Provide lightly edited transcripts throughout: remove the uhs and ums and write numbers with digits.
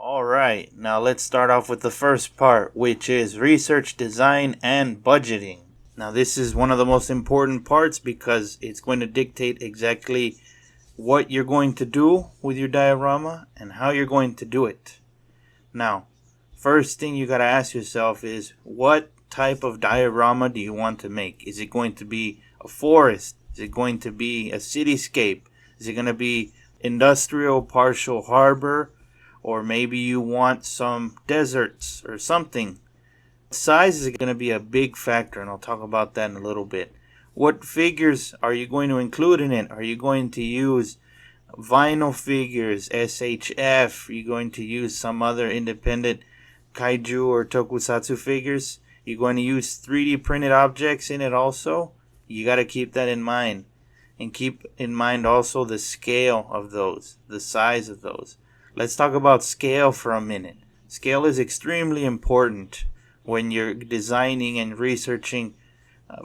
Alright, now let's start off with the first part, which is research, design, and budgeting. Now this is one of the most important parts because it's going to dictate exactly what you're going to do with your diorama and how you're going to do it. Now, first thing you gotta ask yourself is, what type of diorama do you want to make? Is it going to be a forest? Is it going to be a cityscape? Is it going to be industrial partial harbor? Or maybe you want some deserts or something. Size is going to be a big factor, and I'll talk about that in a little bit. What figures are you going to include in it? Are you going to use vinyl figures, SHF? Are you going to use some other independent kaiju or tokusatsu figures? You're going to use 3D printed objects in it also? You got to keep that in mind. And keep in mind also the scale of those, the size of those. Let's talk about scale for a minute. Scale is extremely important when you're designing and researching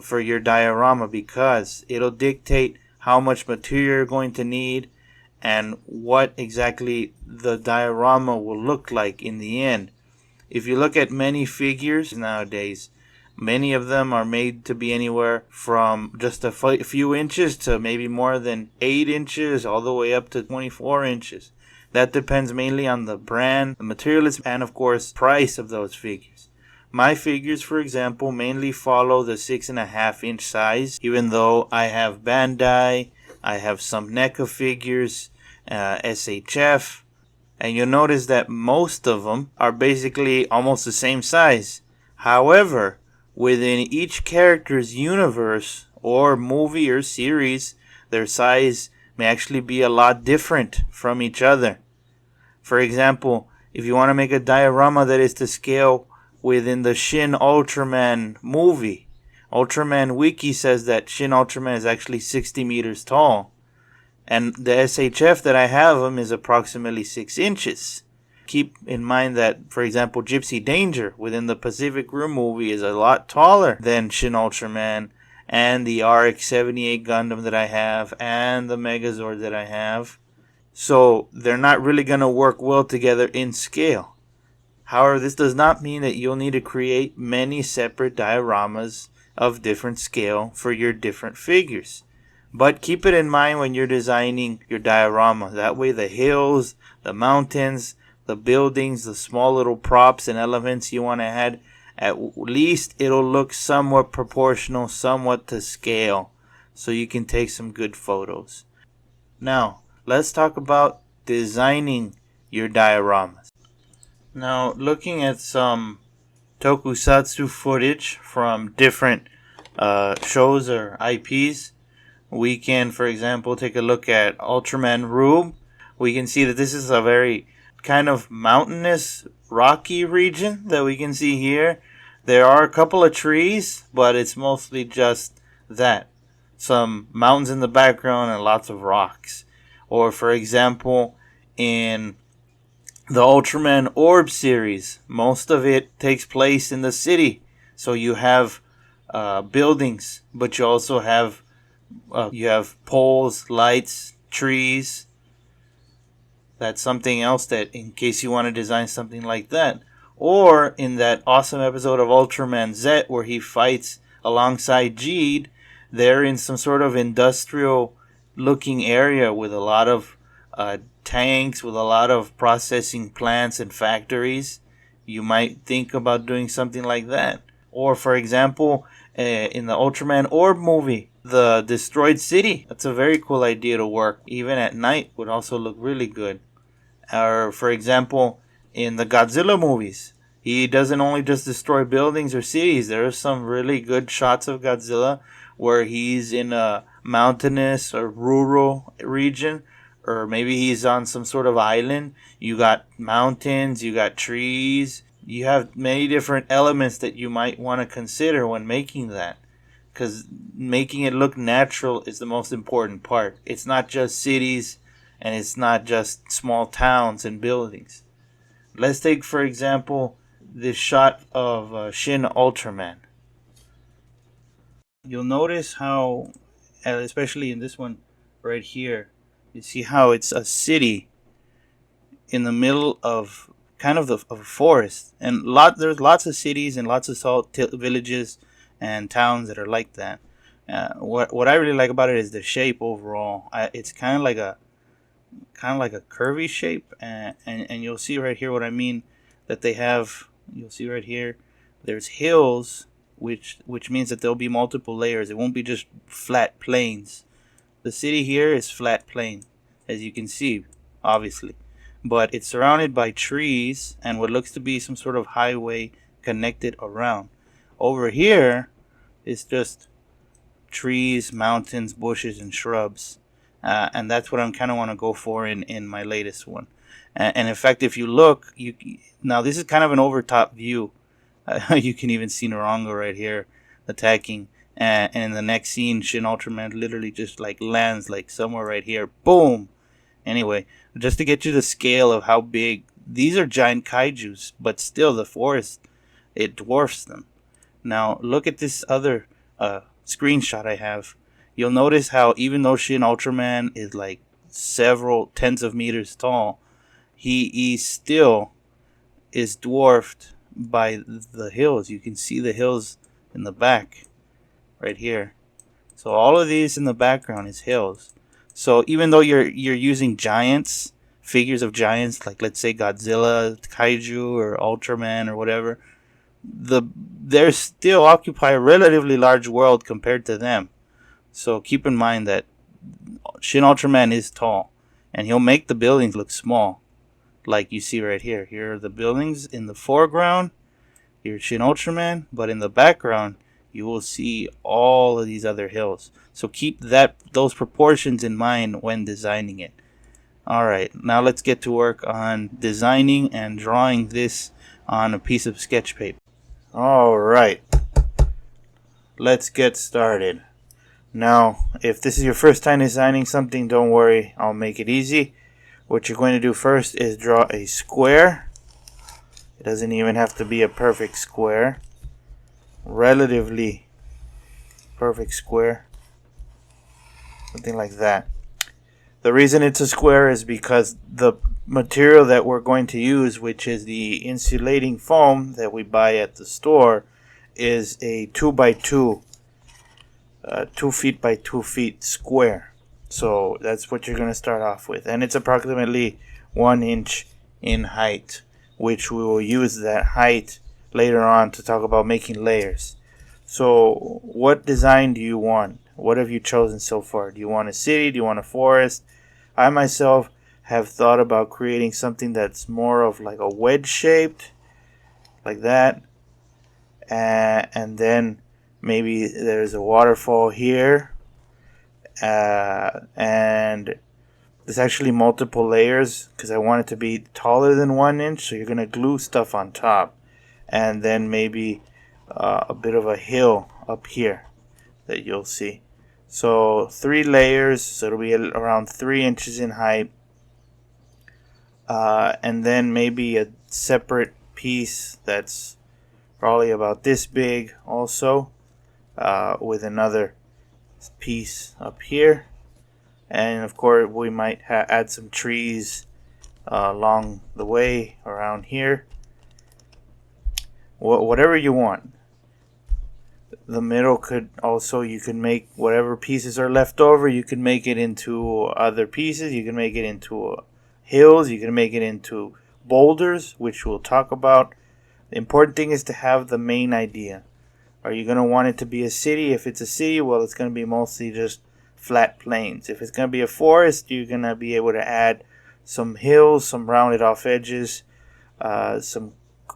for your diorama because it'll dictate how much material you're going to need and what exactly the diorama will look like in the end. If you look at many figures nowadays, many of them are made to be anywhere from just a few inches to maybe more than 8 inches all the way up to 24 inches. That depends mainly on the brand, the materials, and of course, price of those figures. My figures, for example, mainly follow the 6.5 inch size, even though I have Bandai, I have some NECA figures, SHF, and you'll notice that most of them are basically almost the same size. However, within each character's universe or movie or series, their size may actually be a lot different from each other. For example, if you want to make a diorama that is to scale within the Shin Ultraman movie, Ultraman Wiki says that Shin Ultraman is actually 60 meters tall. And the SHF that I have him is approximately 6 inches. Keep in mind that, for example, Gypsy Danger within the Pacific Rim movie is a lot taller than Shin Ultraman, and the RX-78 Gundam that I have, and the Megazord that I have. So they're not really going to work well together in scale. However, this does not mean that you'll need to create many separate dioramas of different scale for your different figures. But keep it in mind when you're designing your diorama. That way the hills, the mountains, the buildings, the small little props and elements you want to add, at least it'll look somewhat proportional, somewhat to scale, so you can take some good photos. Now, let's talk about designing your dioramas. Now, looking at some tokusatsu footage from different shows or IPs, we can, for example, take a look at Ultraman Rube. We can see that this is a very kind of mountainous, rocky region that we can see here. There are a couple of trees, but it's mostly just that. Some mountains in the background and lots of rocks. Or, for example, in the Ultraman Orb series, most of it takes place in the city. So you have buildings, but you also have poles, lights, trees. That's something else that, in case you want to design something like that. Or in that awesome episode of Ultraman Z where he fights alongside Jeed, they're in some sort of industrial looking area with a lot of tanks, with a lot of processing plants and factories. You might think about doing something like that. Or, for example, in the Ultraman Orb movie, the destroyed city. That's a very cool idea to work. Even at night would also look really good. Or, for example, in the Godzilla movies, he doesn't only just destroy buildings or cities. There are some really good shots of Godzilla where he's in a mountainous or rural region, or maybe he's on some sort of island. You got mountains, you got trees. You have many different elements that you might want to consider when making that. Because making it look natural is the most important part. It's not just cities and it's not just small towns and buildings. Let's take, for example, this shot of Shin Ultraman. You'll notice how, especially in this one right here, you see how it's a city in the middle of kind of a forest. And there's lots of cities and lots of villages and towns that are like that. What I really like about it is the shape overall. It's kind of like a curvy shape, and you'll see right here what I mean. That they have, you'll see right here, there's hills, which means that there'll be multiple layers. It won't be just flat plains. The city here is flat plain, as you can see, obviously, but it's surrounded by trees and what looks to be some sort of highway connected around. Over here is just trees, mountains, bushes, and shrubs. And that's what I'm kind of want to go for in my latest one. And in fact, if you look, now this is kind of an overtop view. You can even see Narango right here attacking. And in the next scene, Shin Ultraman literally just like lands like somewhere right here. Boom! Anyway, just to get you the scale of how big, these are giant kaijus, but still the forest, it dwarfs them. Now, look at this other screenshot I have. You'll notice how even though Shin Ultraman is like several tens of meters tall, he still is dwarfed by the hills. You can see the hills in the back right here. So all of these in the background is hills. So even though you're using giants, figures of giants, like let's say Godzilla, Kaiju, or Ultraman, or whatever, they still occupy a relatively large world compared to them. So keep in mind that Shin Ultraman is tall, and he'll make the buildings look small, like you see right here. Here are the buildings in the foreground. Here's Shin Ultraman, but in the background, you will see all of these other hills. So keep those proportions in mind when designing it. Alright, now let's get to work on designing and drawing this on a piece of sketch paper. Alright, let's get started. Now, if this is your first time designing something, don't worry, I'll make it easy. What you're going to do first is draw a square. It doesn't even have to be a perfect square. Relatively perfect square. Something like that. The reason it's a square is because the material that we're going to use, which is the insulating foam that we buy at the store, is a 2x2 2 feet by 2 feet square. So that's what you're going to start off with, and it's approximately 1 inch in height, which we will use that height later on to talk about making layers. So what design do you want? What have you chosen so far? Do you want a city? Do you want a forest? I myself have thought about creating something that's more of like a wedge shaped, like that, and then maybe there's a waterfall here, and there's actually multiple layers because I want it to be taller than 1 inch, so you're going to glue stuff on top, and then maybe a bit of a hill up here that you'll see. So 3 layers, so it'll be around 3 inches in height, and then maybe a separate piece that's probably about this big also, with another piece up here, and of course we might add some trees along the way around here. Whatever you want. The middle could also, you can make whatever pieces are left over, you can make it into other pieces. You can make it into hills, you can make it into boulders, which we'll talk about. The important thing is to have the main idea. Are you going to want it to be a city? If it's a city, well, it's going to be mostly just flat plains. If it's going to be a forest, you're going to be able to add some hills, some rounded off edges, some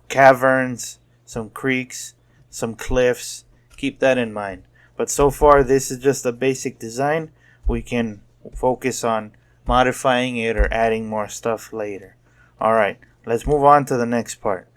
caverns, some creeks, some cliffs. Keep that in mind. But so far, this is just a basic design. We can focus on modifying it or adding more stuff later. Alright, let's move on to the next part.